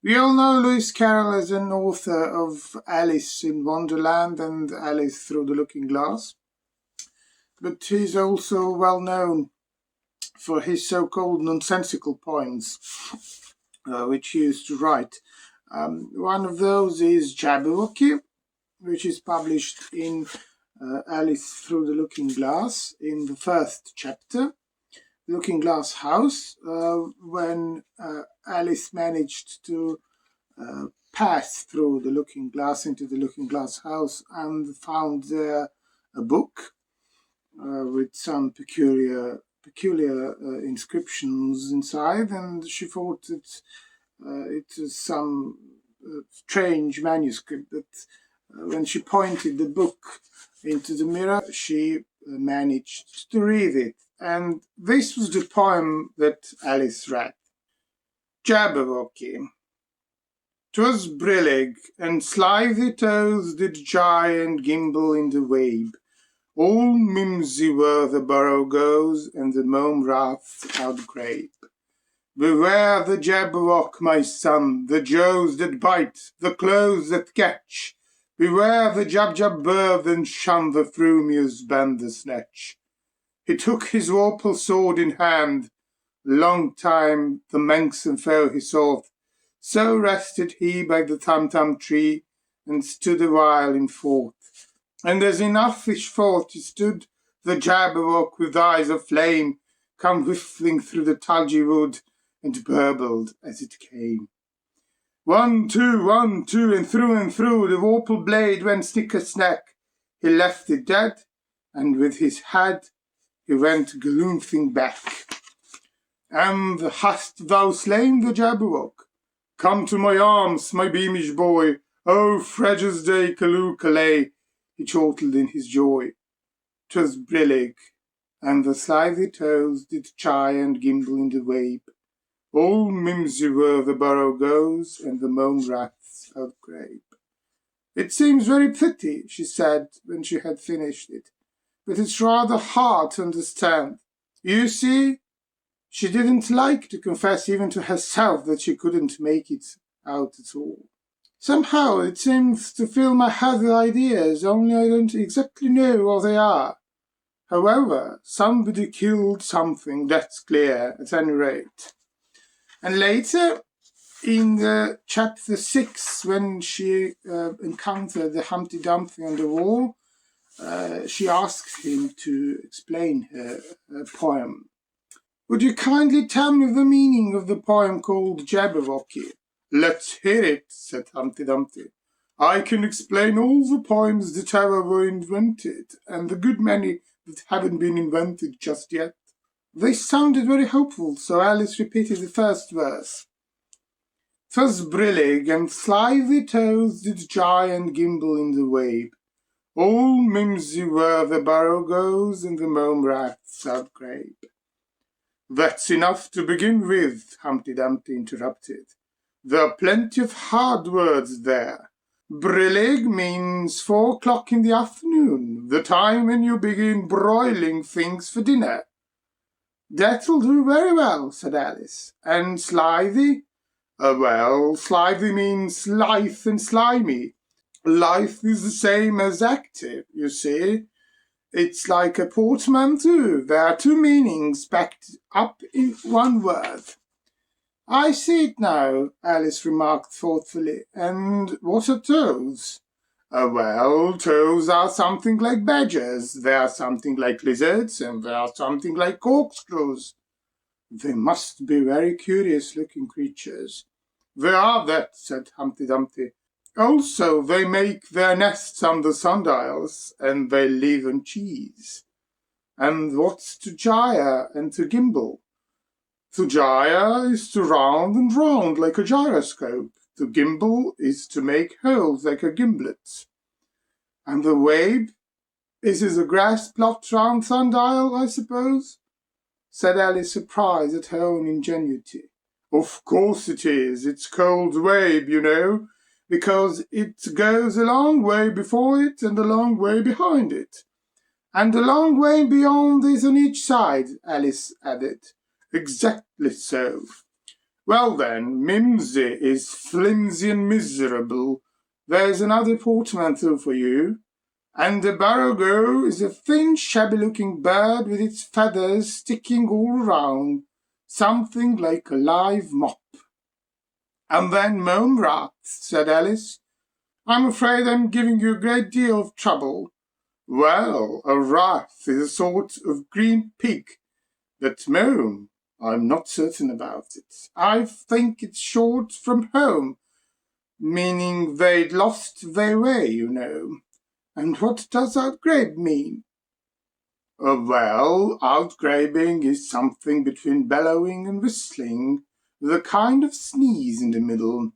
We all know Lewis Carroll as an author of Alice in Wonderland and Alice Through the Looking Glass, but he's also well known for his so-called nonsensical poems, which he used to write. One of those is Jaberwocky, which is published in Alice Through the Looking Glass in the first chapter, Looking Glass House, when Alice managed to pass through the looking glass into the looking glass house and found there a book with some peculiar inscriptions inside, and she thought that it was some strange manuscript, but when she pointed the book into the mirror, she managed to read it. And this was the poem that Alice read. Jaberwocky. 'Twas brillig, and slithy toes did gy and gimble in the wabe. All mimsy were the burrow goes, and the mome raths outgrabe. Beware the Jabberwock, my son, the joes that bite, the clothes that catch. Beware the jab bird, and shun the frumious bandersnatch. He took his warple sword in hand, long time the manxome foe he sought. So rested he by the tum-tum tree, and stood awhile in thought. And as in uffish thought he stood, the Jabberwock with eyes of flame come whiffling through the tulgey wood, and burbled as it came. 1, 2, 1, 2, and through the warple blade went snicker-snack. He left it dead, and with his head he went galumphing back. And hast thou slain the Jabberwock? Come to my arms, my beamish boy. Oh, Fredge's day, calloo, callay, he chortled in his joy. 'Twas brillig, and the slithy toes did chye and gimble in the wabe. All mimsy were the burrow goes, and the mome raths outgrabe. It seems very pretty, she said when she had finished it, but it's rather hard to understand. You see, she didn't like to confess even to herself that she couldn't make it out at all. Somehow it seems to fill my head with ideas, only I don't exactly know what they are. However, somebody killed something, that's clear, at any rate. And later, in the chapter 6, when she encountered the Humpty Dumpty on the wall, she asked him to explain her poem. Would you kindly tell me the meaning of the poem called Jaberwocky? Let's hear it, said Humpty Dumpty. I can explain all the poems that ever were invented, and the good many that haven't been invented just yet. This sounded very hopeful, so Alice repeated the first verse. 'Twas brillig, and slithy toes did gy and gimble in the wabe. All mimsy were the burrow goes, and the mome raths outgrabe. That's enough to begin with, Humpty Dumpty interrupted. There are plenty of hard words there. Brillig means 4 o'clock in the afternoon, the time when you begin broiling things for dinner. That'll do very well, said Alice. And slithy? Well, slithy means lithe and slimy. Lithe is the same as active, you see. It's like a portmanteau. There are 2 meanings packed up in one word. I see it now, Alice remarked thoughtfully. And what are toes? Well, toes are something like badgers. They are something like lizards, and they are something like corkscrews. They must be very curious-looking creatures. They are that, said Humpty Dumpty. Also, they make their nests on the sundials, and they live on cheese. And what's to gyre and to gimble? To gyre is to round and round like a gyroscope. To gimble is to make holes like a gimlet. And the wabe? Is it a grass plot round sundial, I suppose? Said Alice, surprised at her own ingenuity. Of course it is. It's called wabe, you know, because it goes a long way before it and a long way behind it. And a long way beyond is on each side, Alice added. Exactly so. Well then, Mimsy is flimsy and miserable. There's another portmanteau for you. And the borough is a thin, shabby-looking bird with its feathers sticking all round, something like a live mop. And then Mome Rath, said Alice. I'm afraid I'm giving you a great deal of trouble. Well, a rath is a sort of green pig, but Mome, I'm not certain about it. I think it's short from home, meaning they'd lost their way, you know. And what does outgrabe mean? Well, outgrabing is something between bellowing and whistling, with a kind of sneeze in the middle.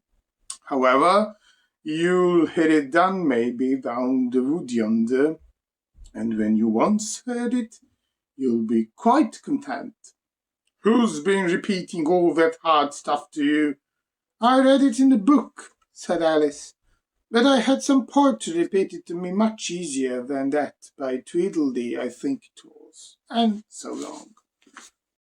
However, you'll hear it done maybe down the wood yonder, and when you once heard it, you'll be quite content. Who's been repeating all that hard stuff to you? I read it in a book, said Alice. But I had some poetry repeated to me much easier than that by Tweedledee, I think it was, and so long.